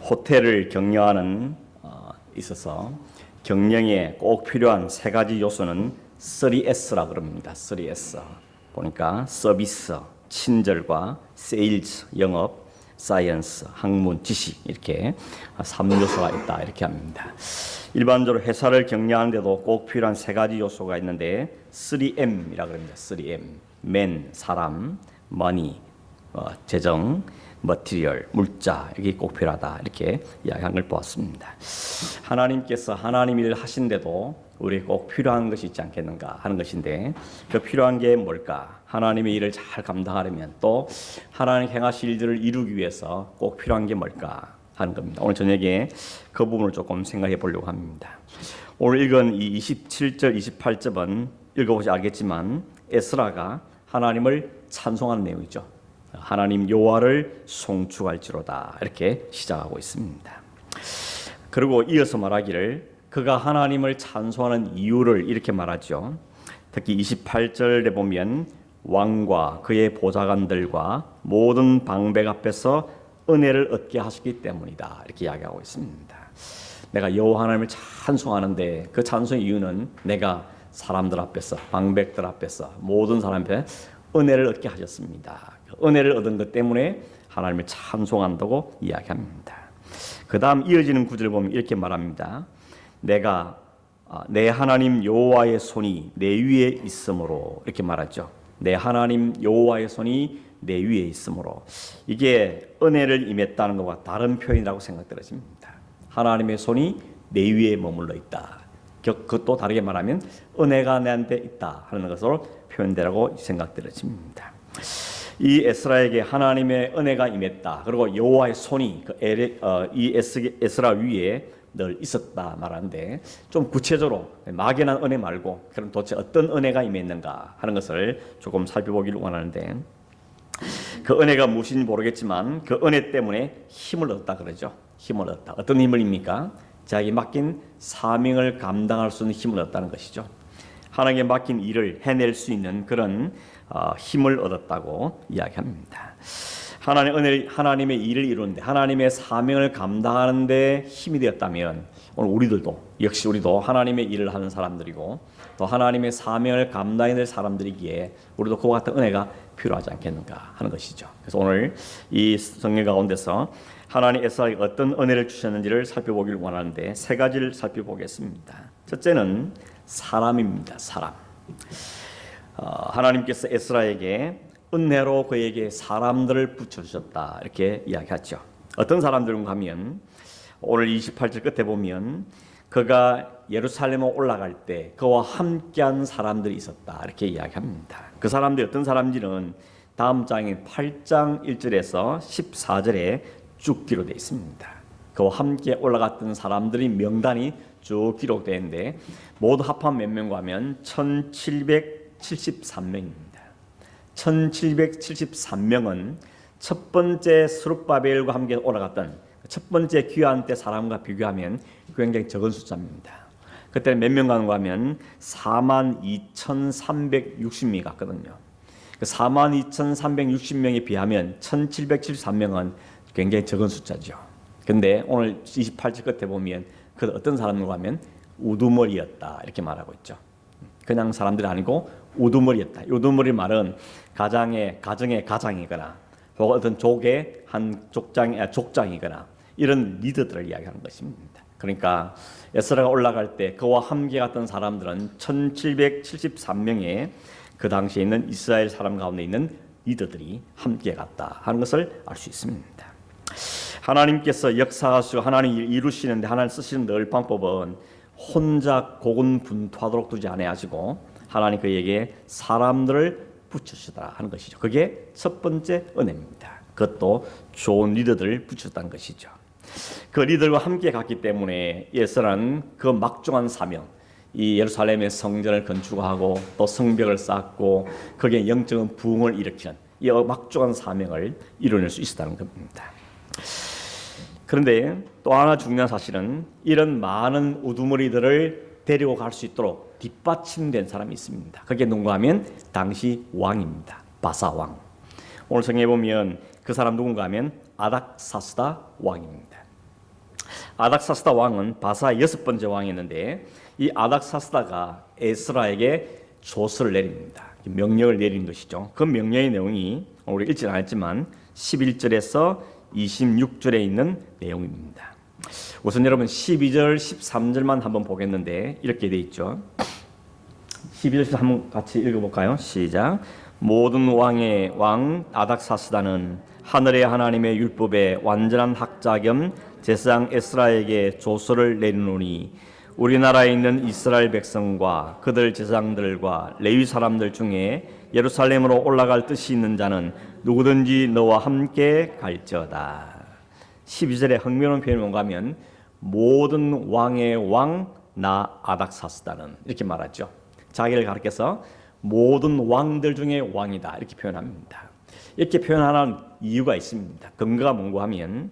호텔을 경영하는 있어서 경영에 꼭 필요한 세 가지 요소는 3S라고 그럽니다. 3S. 보니까 서비스, 친절과 세일즈, 영업, 사이언스, 학문, 지식 이렇게 3요소가 있다 이렇게 합니다. 일반적으로 회사를 경영하는데도 꼭 필요한 세 가지 요소가 있는데 3M이라고 합니다. 3M. Man, 사람, money, 재정, 머티리얼, 물자 이게 꼭 필요하다 이렇게 이야기한 걸 보았습니다. 하나님께서 하나님 일을 하신데도 우리에게 꼭 필요한 것이 있지 않겠는가 하는 것인데 그 필요한 게 뭘까? 하나님의 일을 잘 감당하려면 또 하나님 행하실 일들을 이루기 위해서 꼭 필요한 게 뭘까 하는 겁니다. 오늘 저녁에 그 부분을 조금 생각해 보려고 합니다. 오늘 읽은 이 27절, 28절은 읽어보시 알겠지만 에스라가 하나님을 찬송하는 내용이죠. 하나님 여호와를 송축할지로다 이렇게 시작하고 있습니다. 그리고 이어서 말하기를 그가 하나님을 찬송하는 이유를 이렇게 말하죠. 특히 28절에 보면 왕과 그의 보좌관들과 모든 방백 앞에서 은혜를 얻게 하시기 때문이다 이렇게 이야기하고 있습니다. 내가 여호와 하나님을 찬송하는데 그 찬송의 이유는 내가 사람들 앞에서 방백들 앞에서 모든 사람 앞에 은혜를 얻게 하셨습니다. 은혜를 얻은 것 때문에 하나님을 찬송한다고 이야기합니다. 그 다음 이어지는 구절을 보면 이렇게 말합니다. 내가 내 하나님 여호와의 손이 내 위에 있으므로 이렇게 말하죠. 내 하나님 여호와의 손이 내 위에 있으므로 이게 은혜를 임했다는 것과 다른 표현이라고 생각되어집니다. 하나님의 손이 내 위에 머물러 있다. 그것도 다르게 말하면 은혜가 내한테 있다 하는 것으로 표현되라고 생각되어집니다. 이 에스라에게 하나님의 은혜가 임했다. 그리고 여호와의 손이 이 에스라 위에 늘 있었다 말하는데 좀 구체적으로 막연한 은혜 말고 그럼 도대체 어떤 은혜가 임했는가 하는 것을 조금 살펴보기를 원하는데 그 은혜가 무엇인지 모르겠지만 그 은혜 때문에 힘을 얻었다 그러죠. 힘을 얻었다. 어떤 힘을입니까? 자기 맡긴 사명을 감당할 수 있는 힘을 얻었다는 것이죠. 하나님께 맡긴 일을 해낼 수 있는 그런 힘을 얻었다고 이야기합니다. 하나님의 일을 이루는데 하나님의 사명을 감당하는데 힘이 되었다면 오늘 우리도 하나님의 일을 하는 사람들이고 또 하나님의 사명을 감당해야 될 사람들이기에 우리도 그와 같은 은혜가 필요하지 않겠는가 하는 것이죠. 그래서 오늘 이 성경 가운데서 하나님 에스라에게 어떤 은혜를 주셨는지를 살펴보기를 원하는데 세 가지를 살펴보겠습니다. 첫째는 사람입니다. 사람. 하나님께서 에스라에게 은혜로 그에게 사람들을 붙여주셨다 이렇게 이야기하죠. 어떤 사람들인가 하면 오늘 28절 끝에 보면 그가 예루살렘에 올라갈 때 그와 함께한 사람들이 있었다 이렇게 이야기합니다. 그 사람들이 어떤 사람인지는 다음 장인 8장 1절에서 14절에 쭉 기록되어 있습니다. 그와 함께 올라갔던 사람들의 명단이 쭉 기록되어 있는데 모두 합한 몇 명과 하면 1773명입니다. 1773명은 첫 번째 스룹바벨과 함께 올라갔던 첫 번째 귀환 때 사람과 비교하면 굉장히 적은 숫자입니다. 그때는 몇 명 가는가 하면 42,360명이 갔거든요. 42,360명에 비하면 1773명은 굉장히 적은 숫자죠. 근데 오늘 28절 끝에 보면 그 어떤 사람인가 하면 우두머리였다 이렇게 말하고 있죠. 그냥 사람들이 아니고 우두머리였다. 우두머리 말은 가정의 가장이거나 혹은 어떤 족의 한 족장이거나 이런 리더들을 이야기하는 것입니다. 그러니까 에스라가 올라갈 때 그와 함께 갔던 사람들은 1773명의 그 당시에 있는 이스라엘 사람 가운데 있는 리더들이 함께 갔다 하는 것을 알 수 있습니다. 하나님께서 역사하시고 하나님 이루시는데 하나님 쓰시는 늘 방법은 혼자 고군분투하도록 두지 아니하시고 하나님 그에게 사람들을 붙여주시더라 하는 것이죠. 그게 첫 번째 은혜입니다. 그것도 좋은 리더들을 붙였다는 것이죠. 그 리더들과 함께 갔기 때문에 에스라는 그 막중한 사명, 이 예루살렘의 성전을 건축하고 또 성벽을 쌓고 거기에 영적인 부흥을 일으키는 이 막중한 사명을 이뤄낼 수 있었다는 겁니다. 그런데 또 하나 중요한 사실은 이런 많은 우두머리들을 데리고 갈 수 있도록 뒷받침된 사람이 있습니다. 그게 누군가 하면 당시 왕입니다. 바사왕. 오늘 성경에 보면 그 사람 누군가 하면 아닥사스다 왕입니다. 아닥사스다 왕은 바사의 6번째 왕이었는데 이 아닥사스다가 에스라에게 조서를 내립니다. 명령을 내린 것이죠. 그 명령의 내용이 우리 읽지 않았지만 11절에서 26절에 있는 내용입니다. 우선 여러분 12절, 13절만 한번 보겠는데 이렇게 돼 있죠. 12절 한번 같이 읽어볼까요? 시작. 모든 왕의 왕 아닥사스다는 하늘의 하나님의 율법에 완전한 학자 겸 제사장 에스라에게 조서를 내리노니 우리나라에 있는 이스라엘 백성과 그들 제사장들과 레위 사람들 중에 예루살렘으로 올라갈 뜻이 있는 자는 누구든지 너와 함께 갈지어다. 12절에 흥미로운 표현이 뭔가 하면 모든 왕의 왕 나 아닥사스다는 이렇게 말하죠. 자기를 가리켜서 모든 왕들 중에 왕이다 이렇게 표현합니다. 이렇게 표현하는 이유가 있습니다. 근거가 뭔가 하면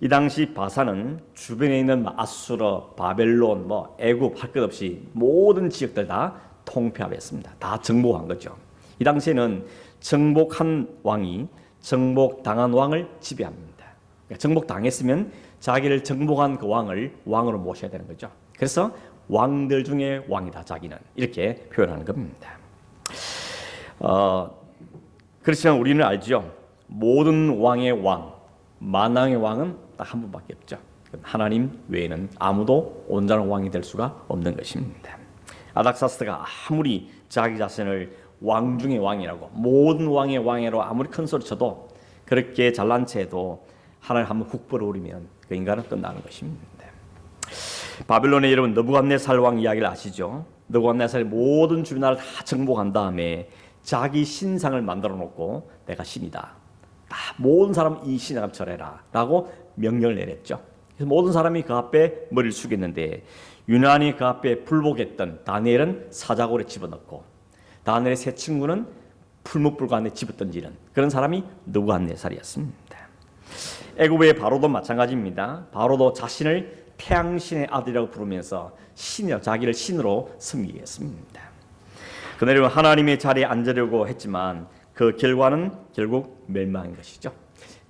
이 당시 바사는 주변에 있는 아수르, 바벨론, 애굽 할 것 없이 모든 지역들 다 통폐합했습니다. 다 정복한 거죠. 이 당시에는 정복한 왕이 정복당한 왕을 지배합니다. 그러니까 정복당했으면 자기를 정복한 그 왕을 왕으로 모셔야 되는 거죠. 그래서 왕들 중에 왕이다 자기는 이렇게 표현하는 겁니다. 그렇지만 우리는 알죠. 모든 왕의 왕, 만왕의 왕은 딱 한 분밖에 없죠. 하나님 외에는 아무도 온전한 왕이 될 수가 없는 것입니다. 아닥사스다가 아무리 자기 자신을 왕 중의 왕이라고 모든 왕의 왕이라고 아무리 큰 소리 쳐도 그렇게 잘난 채도 하나님 한번 국보를 오리면 그 인간은 끝나는 것입니다. 바빌론의 여러분 느부갓네살 왕 이야기를 아시죠? 느부갓네살이 모든 주변 나라를 다 정복한 다음에 자기 신상을 만들어 놓고 내가 신이다. 모든 사람 이 신을 절해라 라고 명령을 내렸죠. 그래서 모든 사람이 그 앞에 머리를 숙였는데 유난히 그 앞에 불복했던 다니엘은 사자골에 집어넣고 다니엘의 세 친구는 풀무불 안에 집어던지는 그런 사람이 느부갓네살이었습니다. 애굽의 바로도 마찬가지입니다. 바로도 자신을 태양신의 아들이라고 부르면서 신이라고 자기를 신으로 섬기겠습니다. 그날은 하나님의 자리에 앉으려고 했지만 그 결과는 결국 멸망인 것이죠.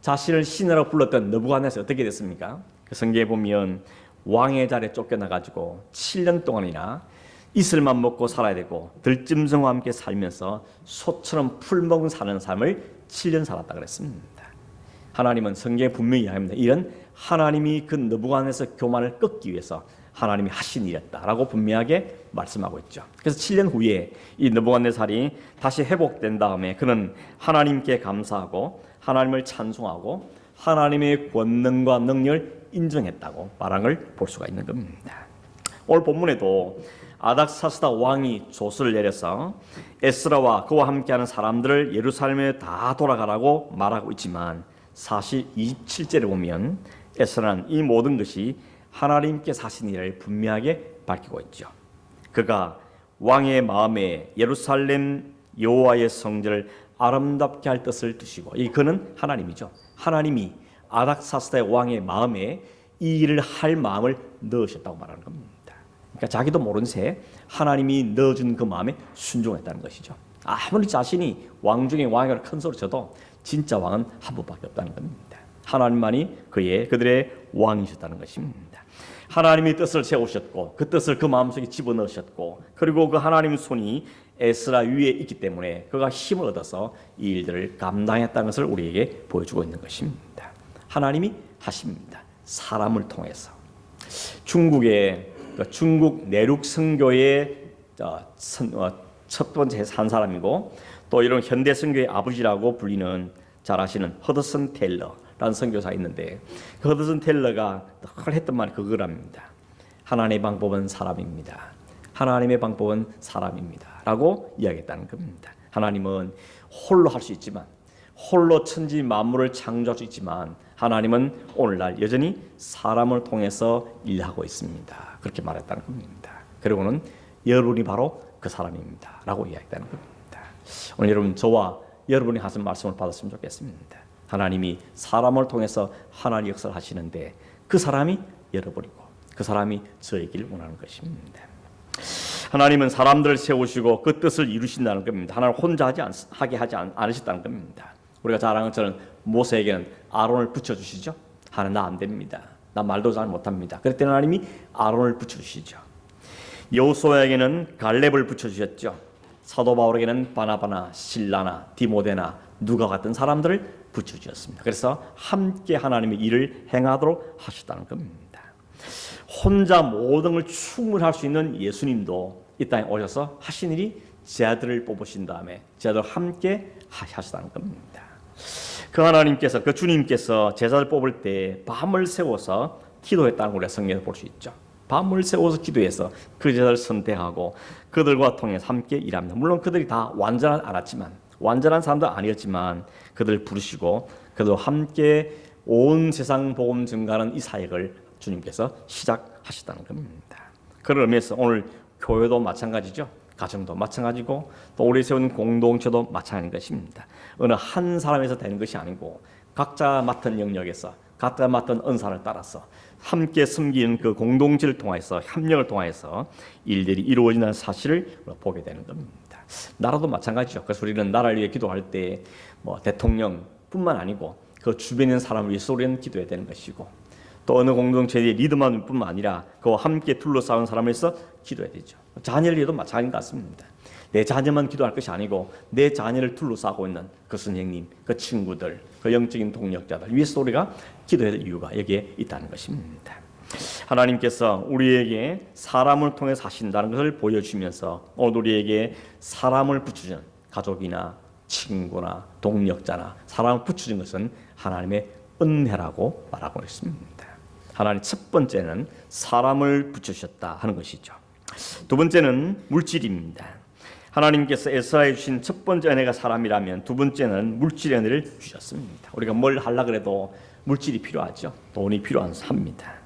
자신을 신이라고 불렀던 느부갓네살 어떻게 됐습니까? 그 성경에 보면 왕의 자리에 쫓겨나가지고 7년 동안이나 이슬만 먹고 살아야 되고 들짐승과 함께 살면서 소처럼 풀먹은 사는 삶을 7년 살았다 그랬습니다. 하나님은 성경에 분명히 이야기합니다. 이런 하나님이 그 느부갓네살 교만을 꺾기 위해서 하나님이 하신 일이었다라고 분명하게 말씀하고 있죠. 그래서 7년 후에 이 느부갓네살이 다시 회복된 다음에 그는 하나님께 감사하고 하나님을 찬송하고 하나님의 권능과 능력을 인정했다고 말한 걸 볼 수가 있는 겁니다. 오늘 본문에도 아닥사스다 왕이 조서를 내려서 에스라와 그와 함께하는 사람들을 예루살렘에 다 돌아가라고 말하고 있지만 사실 27절에 보면 에스라는 이 모든 것이 하나님께서 하신 일을 분명하게 밝히고 있죠. 그가 왕의 마음에 예루살렘 여호와의 성전을 아름답게 할 뜻을 두시고 이 그는 하나님이죠. 하나님이 아닥사스다의 왕의 마음에 이 일을 할 마음을 넣으셨다고 말하는 겁니다. 그러니까 자기도 모른 새 하나님이 넣어준 그 마음에 순종했다는 것이죠. 아무리 자신이 왕 중에 왕이라고 큰 소리 쳐도 진짜 왕은 한 분밖에 없다는 겁니다. 하나님만이 그들의 왕이셨다는 것입니다. 하나님이 뜻을 세우셨고 그 뜻을 그 마음속에 집어넣으셨고 그리고 그 하나님의 손이 에스라 위에 있기 때문에 그가 힘을 얻어서 이 일들을 감당했다는 것을 우리에게 보여주고 있는 것입니다. 하나님이 하십니다. 사람을 통해서. 중국 내륙 선교의 첫 번째 한 사람이고 또 이런 현대 선교의 아버지라고 불리는 잘 아시는 허드슨 테일러라는 선교사가 있는데 그 허드슨 테일러가 늘 했던 말이 그거랍니다. 하나님의 방법은 사람입니다. 하나님의 방법은 사람입니다. 라고 이야기했다는 겁니다. 하나님은 홀로 할 수 있지만 홀로 천지 만물을 창조할 수 있지만 하나님은 오늘날 여전히 사람을 통해서 일하고 있습니다. 그렇게 말했다는 겁니다. 그리고는 여러분이 바로 그 사람입니다. 라고 이야기했다는 겁니다. 오늘 여러분 저와 여러분이 하신 말씀을 받았으면 좋겠습니다. 하나님이 사람을 통해서 하나님 역사를 하시는데 그 사람이 여러분이고 그 사람이 저에게를 원하는 것입니다. 하나님은 사람들을 세우시고 그 뜻을 이루신다는 겁니다. 하나님 혼자 하게 하지 않으셨다는 겁니다. 우리가 잘 아는 것처럼 모세에게는 아론을 붙여주시죠. 하나님 나 안 됩니다. 나 말도 잘 못합니다. 그랬더니 하나님이 아론을 붙여주시죠. 여호수아에게는 갈렙을 붙여주셨죠. 사도 바울에게는 바나바나, 실라나, 디모데나, 누가 같은 사람들을 붙여주셨습니다. 그래서 함께 하나님의 일을 행하도록 하셨다는 겁니다. 혼자 모든 걸 충분히 할 수 있는 예수님도 이 땅에 오셔서 하신 일이 제자들을 뽑으신 다음에 제자들 함께 하셨다는 겁니다. 그 하나님께서, 그 주님께서 제자를 뽑을 때 밤을 새워서 기도했다는 걸 우리가 성경에서 볼 수 있죠. 밤을 새워서 기도해서 그 제자를 선택하고 그들과 통해서 함께 일합니다. 물론 그들이 다 완전하지 않았지만, 완전한 사람도 아니었지만 그들을 부르시고 그들과 함께 온 세상 복음 증가하는 이 사역을 주님께서 시작하셨다는 겁니다. 그런 의미에서 오늘 교회도 마찬가지죠. 가정도 마찬가지고 또 우리 세운 공동체도 마찬가지인 것입니다. 어느 한 사람에서 되는 것이 아니고 각자 맡은 영역에서 각자 맡은 은사를 따라서 함께 섬기는 그 공동체를 통해서 협력을 통해서 일들이 이루어지는 사실을 보게 되는 겁니다. 나라도 마찬가지죠. 그래서 우리는 나라를 위해 기도할 때 대통령뿐만 아니고 그 주변에 있는 사람을 위해서 우리는 기도해야 되는 것이고 또 어느 공동체의 리더만뿐만 아니라 그와 함께 둘러싸은 사람을 위해서 기도해야 되죠. 자녀를 위해도 마찬가지인 것 같습니다. 내 자녀만 기도할 것이 아니고 내 자녀를 둘러싸고 있는 그 선생님, 그 친구들, 그 영적인 동력자들 위해서 우리가 기도해야 될 이유가 여기에 있다는 것입니다. 하나님께서 우리에게 사람을 통해서 하신다는 것을 보여주면서 오늘 우리에게 사람을 붙여주는 가족이나 친구나 동력자나 사람을 붙여준 것은 하나님의 은혜라고 말하고 있습니다. 하나님 첫 번째는 사람을 붙여주셨다 하는 것이죠. 두 번째는 물질입니다. 하나님께서 에스라에 주신 첫 번째 은혜가 사람이라면 두 번째는 물질의 은혜를 주셨습니다. 우리가 뭘 하려고 그래도 물질이 필요하죠. 돈이 필요합니다.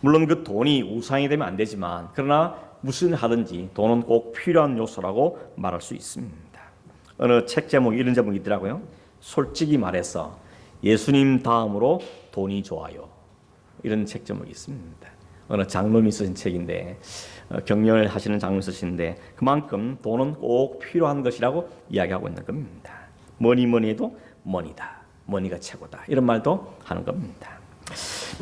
물론 그 돈이 우상이 되면 안 되지만 그러나 무슨 하든지 돈은 꼭 필요한 요소라고 말할 수 있습니다. 어느 책 제목이 이런 제목이 있더라고요. 솔직히 말해서 예수님 다음으로 돈이 좋아요. 이런 책 제목이 있습니다. 어느 장로님이 쓰신 책인데 경영을 하시는 장로님이 쓰시는데 그만큼 돈은 꼭 필요한 것이라고 이야기하고 있는 겁니다. 뭐니 해도 머니다. 머니가 최고다. 이런 말도 하는 겁니다.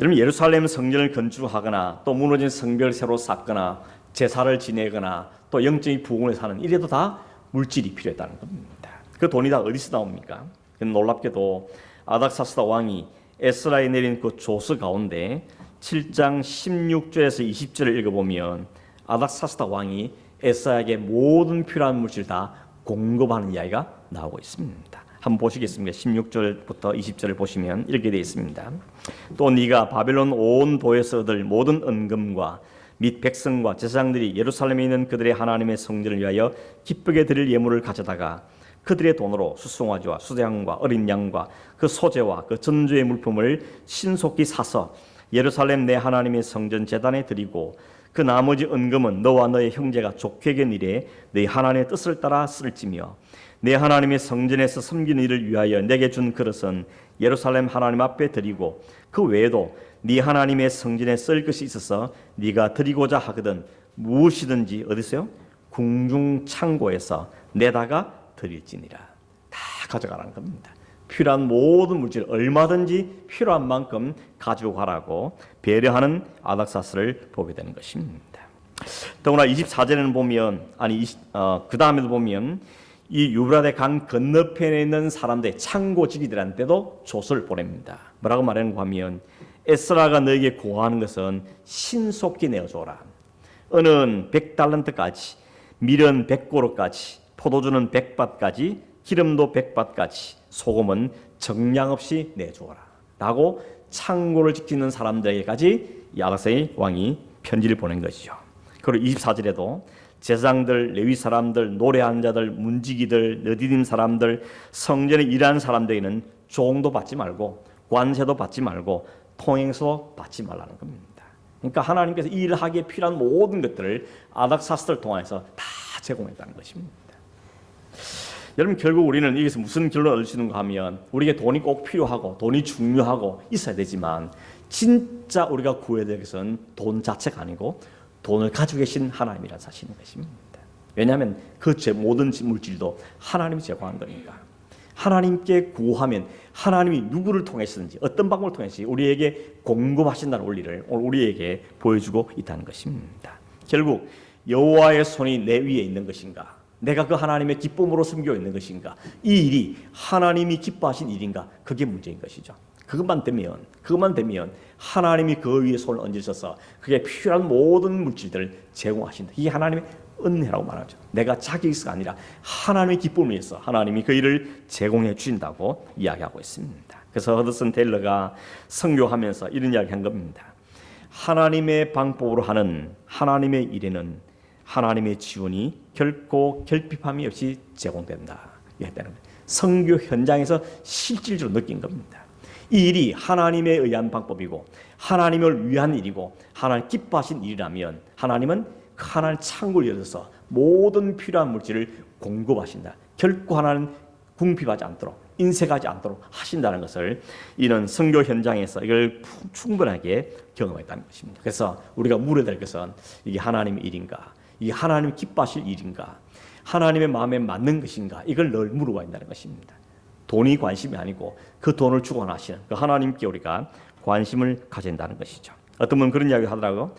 여러분 예루살렘 성전을 건축하거나 또 무너진 성벽을 새로 쌓거나 제사를 지내거나 또 영적인 부흥을 사는 이래도 다 물질이 필요했다는 겁니다. 그 돈이 다 어디서 나옵니까? 놀랍게도 아닥사스다 왕이 에스라에 내린 그 조서 가운데 7장 16절에서 20절을 읽어보면 아닥사스다 왕이 에스라에게 모든 필요한 물질 다 공급하는 이야기가 나오고 있습니다. 한번 보시겠습니다. 16절부터 20절을 보시면 이렇게 되어 있습니다. 또 네가 바벨론 온 도에서 얻을 모든 은금과 및 백성과 제사장들이 예루살렘에 있는 그들의 하나님의 성전을 위하여 기쁘게 드릴 예물을 가져다가 그들의 돈으로 수송아지와 수양과 어린 양과 그 소재와 그 전주의 물품을 신속히 사서 예루살렘 내 하나님의 성전 제단에 드리고 그 나머지 은금은 너와 너의 형제가 좋게 여긴 일에 너희 하나님의 뜻을 따라 쓸지며 내 하나님의 성전에서 섬기는 일을 위하여 내게 준 그릇은 예루살렘 하나님 앞에 드리고 그 외에도 네 하나님의 성전에 쓸 것이 있어서 네가 드리고자 하거든 무엇이든지 어디서요? 궁중 창고에서 내다가 드릴지니라. 다 가져가라는 겁니다. 필요한 모든 물질 얼마든지 필요한 만큼 가지고 가라고 배려하는 아닥사스를 보게 되는 것입니다. 더구나 24절에는 보면 그 다음에도 보면 이 유브라데 강 건너편에 있는 사람들 창고 지기들한테도 조서를 보냅니다. 뭐라고 말하는가 하면 에스라가 너에게 구하는 것은 신속히 내어줘라. 은은 100달란트까지, 밀은 100고로까지, 포도주는 100밭까지, 기름도 100밭까지, 소금은 정량 없이 내주어라 라고 창고를 지키는 사람들에게까지 아닥사스의 왕이 편지를 보낸 것이죠. 그리고 24절에도 제사장들, 레위 사람들, 노래하는 자들, 문지기들, 너디딤 사람들, 성전에 일하는 사람들에게는 종도 받지 말고 관세도 받지 말고 통행소 받지 말라는 겁니다. 그러니까 하나님께서 이 일을 하기에 필요한 모든 것들을 아닥사스를 통해서 다 제공했다는 것입니다. 여러분 결국 우리는 여기서 무슨 결론을 얻을 수 있는가 하면 우리에게 돈이 꼭 필요하고 돈이 중요하고 있어야 되지만 진짜 우리가 구해야 될 것은 돈 자체가 아니고 돈을 가지고 계신 하나님이라는 사실인 것입니다. 왜냐하면 그 모든 물질도 하나님이 제공한 거니까 하나님께 구하면 하나님이 누구를 통해서든지 어떤 방법을 통해서 우리에게 공급하신다는 원리를 오늘 우리에게 보여주고 있다는 것입니다. 결국 여호와의 손이 내 위에 있는 것인가, 내가 그 하나님의 기쁨으로 섬기고 있는 것인가, 이 일이 하나님이 기뻐하신 일인가, 그게 문제인 것이죠. 그것만 되면 하나님이 그 위에 손을 얹으셔서 그게 필요한 모든 물질들을 제공하신다. 이게 하나님의 은혜라고 말하죠. 내가 자기의가 아니라 하나님의 기쁨을 위해서 하나님이 그 일을 제공해 주신다고 이야기하고 있습니다. 그래서 허드슨 테일러가 선교하면서 이런 이야기한 겁니다. 하나님의 방법으로 하는 하나님의 일에는 하나님의 지원이 결코 결핍함이 없이 제공된다. 선교 현장에서 실질적으로 느낀 겁니다. 이 일이 하나님에 의한 방법이고 하나님을 위한 일이고 하나님 기뻐하신 일이라면 하나님은 그 하나님 창고를 열어서 모든 필요한 물질을 공급하신다. 결코 하나님 궁핍하지 않도록 인색하지 않도록 하신다는 것을 이런 선교 현장에서 이걸 충분하게 경험했다는 것입니다. 그래서 우리가 물어야 될 것은 이게 하나님의 일인가, 이게 하나님 기뻐하실 일인가, 하나님의 마음에 맞는 것인가, 이걸 늘 물어봐야 한다는 것입니다. 돈이 관심이 아니고 그 돈을 주관하시는 그 하나님께 우리가 관심을 가진다는 것이죠. 어떤 분은 그런 이야기를 하더라고요.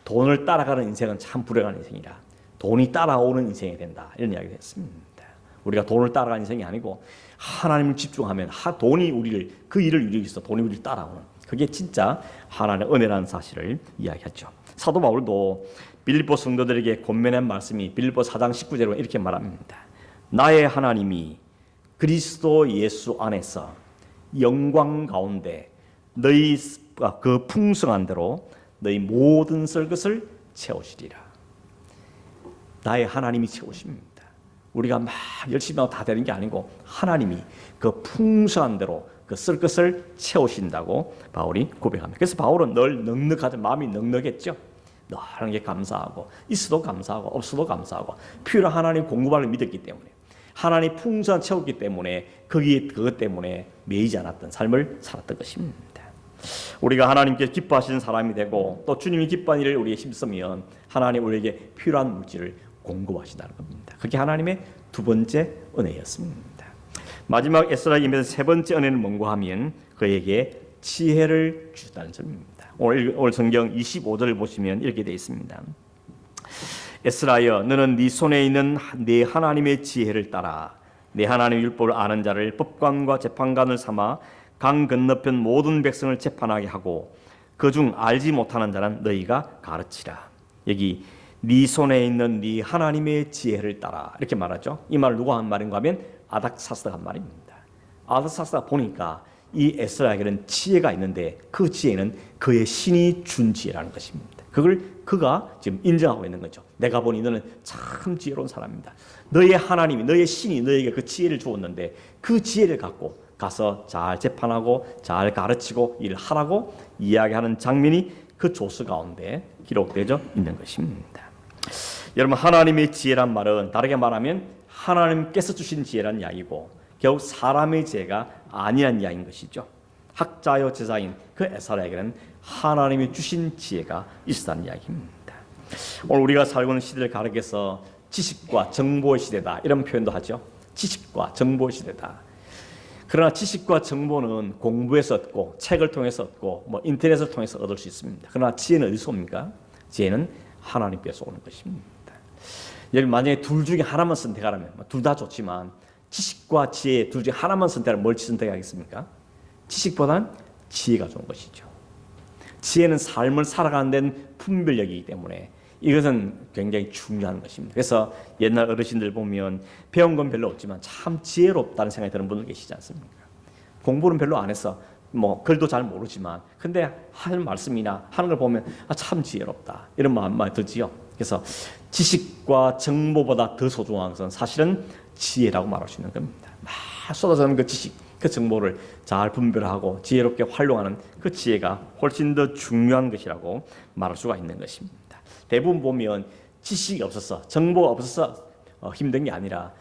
돈을 따라가는 인생은 참 불행한 인생이라 돈이 따라오는 인생이 된다, 이런 이야기를 했습니다. 우리가 돈을 따라가는 인생이 아니고 하나님을 집중하면 돈이 우리를, 그 일을 이루기 위해서 돈이 우리를 따라오는, 그게 진짜 하나님의 은혜라는 사실을 이야기하죠. 사도 바울도 빌립보 성도들에게 권면한 말씀이 빌립보 4장 19절로 이렇게 말합니다. 나의 하나님이 그리스도 예수 안에서 영광 가운데 너희 그 풍성한 대로 너희 모든 썰 것을 채우시리라. 나의 하나님이 채우십니다. 우리가 막 열심히 하고 다 되는 게 아니고 하나님이 그 풍성한 대로 그 쓸 것을 채우신다고 바울이 고백합니다. 그래서 바울은 늘 넉넉하죠. 마음이 넉넉했죠. 늘 하는 게 감사하고 있어도 감사하고 없어도 감사하고 필요한 하나님 공급을 믿었기 때문에 하나님 풍성한 채웠기 때문에 거기에 그것 때문에 매이지 않았던 삶을 살았던 것입니다. 우리가 하나님께 기뻐하시는 사람이 되고 또 주님이 기뻐하는 일을 우리에 힘쓰면 하나님 우리에게 필요한 물질을 공급하신다는 겁니다. 그게 하나님의 두 번째 은혜였습니다. 마지막 에스라 임에서 세 번째 은혜는 뭔가 하면 그에게 지혜를 주셨다는 점입니다. 오늘 성경 25절을 보시면 이렇게 되어 있습니다. 에스라여, 너는 네 손에 있는 네 하나님의 지혜를 따라 네 하나님의 율법을 아는 자를 법관과 재판관을 삼아 강 건너편 모든 백성을 재판하게 하고 그중 알지 못하는 자는 너희가 가르치라. 여기 네 손에 있는 네 하나님의 지혜를 따라 이렇게 말하죠. 이 말을 누가 한 말인가 하면 아닥사스다가 한 말입니다. 아닥사스다가 보니까 이 에스라에게는 지혜가 있는데 그 지혜는 그의 신이 준 지혜라는 것입니다. 그걸 그가 지금 인정하고 있는 거죠. 내가 보니 너는 참 지혜로운 사람입니다. 너의 하나님이, 너의 신이 너에게 그 지혜를 주었는데 그 지혜를 갖고 가서 잘 재판하고 잘 가르치고 일을 하라고 이야기하는 장면이 그 조서 가운데 기록되어 있는 것입니다. 여러분, 하나님의 지혜란 말은 다르게 말하면 하나님께서 주신 지혜란 이야기고 결국 사람의 지혜가 아니란 이야기인 것이죠. 학자요 제자인 그 에스라에게는 하나님이 주신 지혜가 있었다는 이야기입니다. 오늘 우리가 살고 있는 시대를 가리켜서 지식과 정보의 시대다 이런 표현도 하죠. 지식과 정보의 시대다. 그러나 지식과 정보는 공부에서 얻고 책을 통해서 얻고 인터넷을 통해서 얻을 수 있습니다. 그러나 지혜는 어디서 옵니까? 지혜는 하나님께서 오는 것입니다. 여러분, 만약에 둘 중에 하나만 선택하라면 둘 다 좋지만 지식과 지혜 둘 중에 하나만 선택하면 뭘 선택하겠습니까? 지식보다는 지혜가 좋은 것이죠. 지혜는 삶을 살아가는 데는 분별력이기 때문에 이것은 굉장히 중요한 것입니다. 그래서 옛날 어르신들 보면 배운 건 별로 없지만 참 지혜롭다는 생각이 드는 분들 계시지 않습니까? 공부는 별로 안 해서 글도 잘 모르지만 근데 하는 말씀이나 하는 걸 보면 참 지혜롭다 이런 마음이 들지요. 그래서 지식과 정보보다 더 소중한 것은 사실은 지혜라고 말할 수 있는 겁니다. 막 쏟아지는 그 지식, 그 정보를 잘 분별하고 지혜롭게 활용하는 그 지혜가 훨씬 더 중요한 것이라고 말할 수가 있는 것입니다. 대부분 보면 지식이 없어서 정보가 없어서 힘든 게 아니라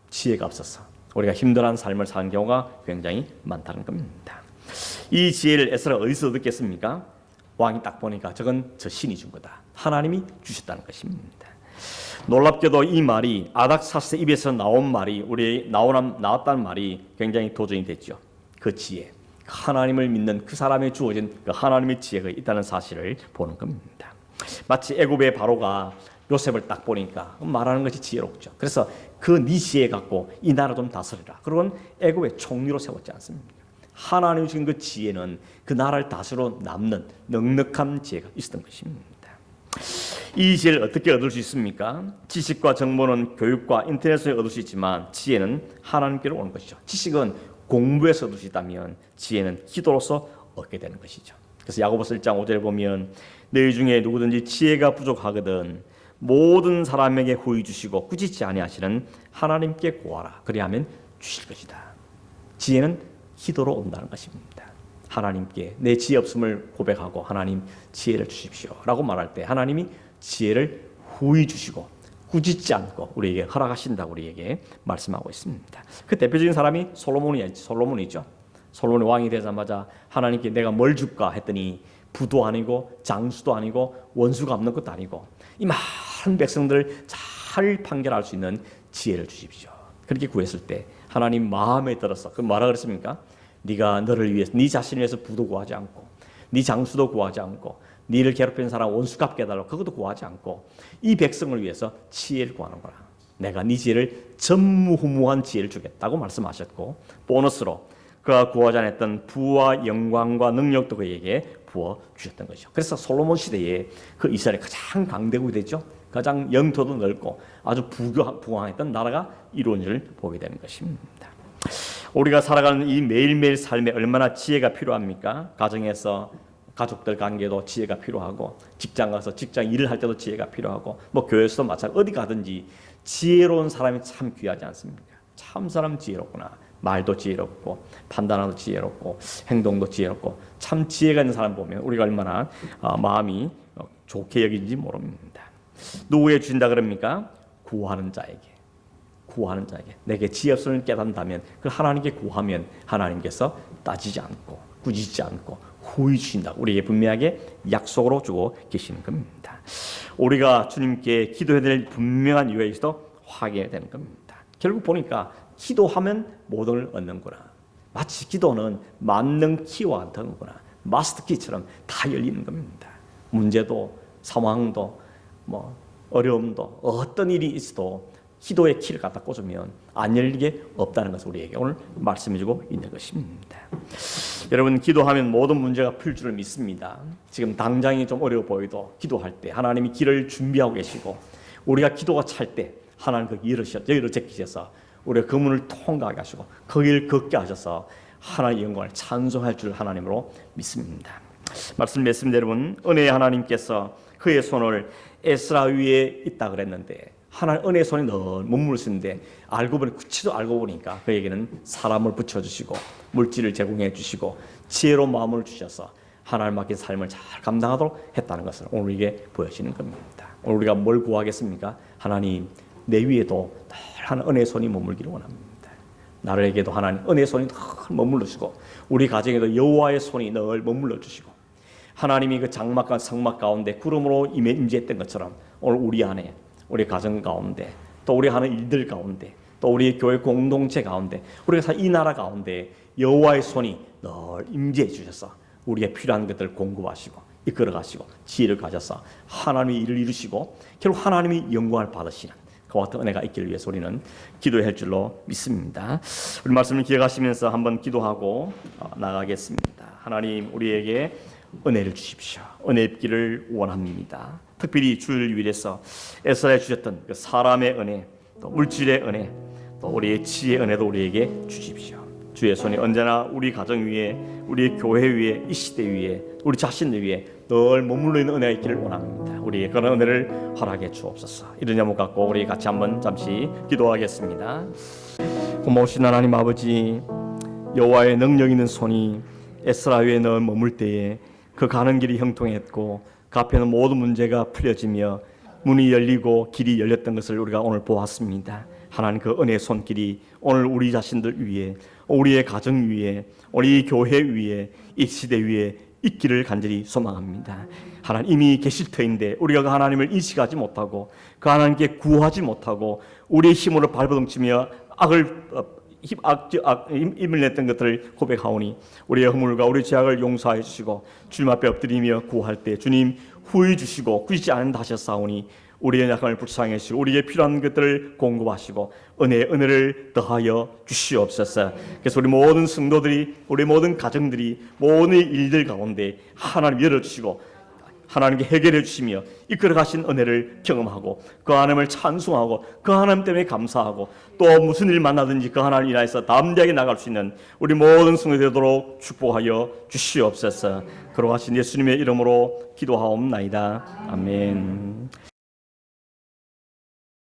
지혜가 없어서 우리가 힘들어하는 삶을 사는 경우가 굉장히 많다는 겁니다. 이 지혜를 에스라가 어디서 얻었겠습니까? 왕이 딱 보니까 저건 저 신이 준 거다. 하나님이 주셨다는 것입니다. 놀랍게도 이 말이 아닥사스의 입에서 나온 말이 나왔다는 말이 굉장히 도전이 됐죠. 그 지혜, 하나님을 믿는 그 사람에 주어진 그 하나님의 지혜가 있다는 사실을 보는 겁니다. 마치 애굽의 바로가 요셉을 딱 보니까 말하는 것이 지혜롭죠. 그래서 그 네 지혜 갖고 이 나라 좀 다스리라. 그러곤 애굽의 총리로 세웠지 않습니까? 하나님이 주신 그 지혜는 그 나라를 다스려 남는 넉넉한 지혜가 있었던 것입니다. 이 지혜를 어떻게 얻을 수 있습니까? 지식과 정보는 교육과 인터넷에서 얻을 수 있지만 지혜는 하나님께로 오는 것이죠. 지식은 공부해서 얻을 수 있다면 지혜는 기도로서 얻게 되는 것이죠. 그래서 야고보서 1장 5절에 보면 너희 중에 누구든지 지혜가 부족하거든 모든 사람에게 후히 주시고 꾸짖지 아니하시는 하나님께 구하라. 그리하면 주실 것이다. 지혜는 기도로 온다는 것입니다. 하나님께 내 지혜 없음을 고백하고 하나님 지혜를 주십시오 라고 말할 때 하나님이 지혜를 후히 주시고 꾸짖지 않고 우리에게 허락하신다고 우리에게 말씀하고 있습니다. 그 대표적인 사람이 솔로몬이죠. 솔로몬이 왕이 되자마자 하나님께 내가 뭘 줄까 했더니 부도 아니고 장수도 아니고 원수가 없는 것도 아니고 이 많은 백성들을 잘 판결할 수 있는 지혜를 주십시오. 그렇게 구했을 때 하나님 마음에 들어서 그 뭐라 그랬습니까? 네가 너를 위해서 네 자신을 위해서 부도 구하지 않고 네 장수도 구하지 않고 네를 괴롭히는 사람 원수 갚게 해달라고 그것도 구하지 않고 이 백성을 위해서 지혜를 구하는 거라. 내가 네 지혜를 전무후무한 지혜를 주겠다고 말씀하셨고 보너스로 그가 구하지 않았던 부와 영광과 능력도 그에게 부어 주셨던 것이죠. 그래서 솔로몬 시대에 그 이스라엘 가장 강대국이 됐죠. 가장 영토도 넓고 아주 부강했던 나라가 이루어질 보게 되는 것입니다. 우리가 살아가는 이 매일매일 삶에 얼마나 지혜가 필요합니까? 가정에서 가족들 관계도 지혜가 필요하고 직장 가서 직장 일을 할 때도 지혜가 필요하고 뭐 교회에서도 마찬가지로 어디 가든지 지혜로운 사람이 참 귀하지 않습니까? 참 사람 지혜롭구나. 말도 지혜롭고 판단도 지혜롭고 행동도 지혜롭고 참 지혜가 있는 사람 보면 우리가 얼마나 마음이 좋게 여기는지 모릅니다. 누구에게 주신다 그럽니까? 구하는 자에게. 내게 지혜 없음을 깨닫는다면 그 하나님께 구하면 하나님께서 따지지 않고 꾸짖지 않고 후히 주신다. 우리에게 분명하게 약속으로 주고 계시는 겁니다. 우리가 주님께 기도해야 될 분명한 이유가 있어도 확인해야 되는 겁니다. 결국 보니까 기도하면 모든 걸 얻는구나. 마치 기도는 만능 키와 같은 거구나. 마스터 키처럼 다 열리는 겁니다. 문제도 상황도 뭐 어려움도 어떤 일이 있어도 기도의 키를 갖다 꽂으면 안 열릴 게 없다는 것을 우리에게 오늘 말씀해주고 있는 것입니다. 여러분 기도하면 모든 문제가 풀 줄을 믿습니다. 지금 당장이 좀 어려워 보여도 기도할 때 하나님이 길을 준비하고 계시고 우리가 기도가 찰 때 하나님 그 여기로 제끼셔서 우리가 그 문을 통과하게 하시고 그 길 걷게 하셔서 하나님의 영광을 찬송할 줄 하나님으로 믿습니다. 말씀드렸습니다. 여러분 은혜의 하나님께서 그의 손을 에스라 위에 있다 그랬는데 하나님 은혜의 손이 늘 머무르시는데 알고 보니까 그에게는 사람을 붙여주시고 물질을 제공해 주시고 지혜로운 마음을 주셔서 하나님 맡긴 삶을 잘 감당하도록 했다는 것을 오늘 이게 보여지는 겁니다. 오늘 우리가 뭘 구하겠습니까? 하나님 내 위에도 늘 하나님 은혜의 손이 머물기를 원합니다. 나에게도 하나님 은혜의 손이 늘 머물러주시고 우리 가정에도 여호와의 손이 늘 머물러 주시고 하나님이 그 장막과 성막 가운데 구름으로 임재했던 것처럼 오늘 우리 안에 우리 가정 가운데 또 우리 하는 일들 가운데 또 우리 교회 공동체 가운데 우리가 이 나라 가운데 여호와의 손이 늘 임재해 주셔서 우리의 필요한 것들을 공급하시고 이끌어 가시고 지혜를 가져서 하나님의 일을 이루시고 결국 하나님이 영광을 받으시는 그와 같은 은혜가 있기를 위해서 우리는 기도해야 할 줄로 믿습니다. 우리 말씀을 기억하시면서 한번 기도하고 나가겠습니다. 하나님 우리에게 은혜를 주십시오. 은혜 입기를 원합니다. 특별히 주를 위해서 에스라에 주셨던 그 사람의 은혜, 또 물질의 은혜, 또 우리의 지혜의 은혜도 우리에게 주십시오. 주의 손이 언제나 우리 가정 위에, 우리 교회 위에, 이 시대 위에, 우리 자신들 위에 늘 머물러 있는 은혜가 있기를 원합니다. 우리의 그런 은혜를 허락해 주옵소서. 이런 제목 갖고 우리 같이 한번 잠시 기도하겠습니다. 고마우신 하나님 아버지, 여호와의 능력 있는 손이 에스라 위에 늘 머물 때에 그 가는 길이 형통했고 그 앞에는 모든 문제가 풀려지며 문이 열리고 길이 열렸던 것을 우리가 오늘 보았습니다. 하나님 그 은혜의 손길이 오늘 우리 자신들 위에, 우리의 가정 위에, 우리 교회 위에, 이 시대 위에 있기를 간절히 소망합니다. 하나님이 계실 터인데 우리가 그 하나님을 인식하지 못하고 그 하나님께 구하지 못하고 우리의 힘으로 발버둥치며 힘을 냈던 것들을 고백하오니 우리의 허물과 우리 죄악을 용서하여 주시고 주님 앞에 엎드리며 구할 때 주님 후회 주시고 굳이 않는다 하셨사오니 우리의 약함을 불쌍히 하시고 우리에게 필요한 것들을 공급하시고 은혜를 더하여 주시옵소서. 그래서 우리 모든 성도들이 우리 모든 가정들이 모든 일들 가운데 하나님 열어주시고 하나님께 해결해 주시며 이끌어 가신 은혜를 경험하고 그 하나님을 찬송하고 그 하나님 때문에 감사하고 또 무슨 일 만나든지 그 하나님 인하여서 담대하게 나갈 수 있는 우리 모든 성도들 되도록 축복하여 주시옵소서. 걸어가신 예수님의 이름으로 기도하옵나이다. 아멘.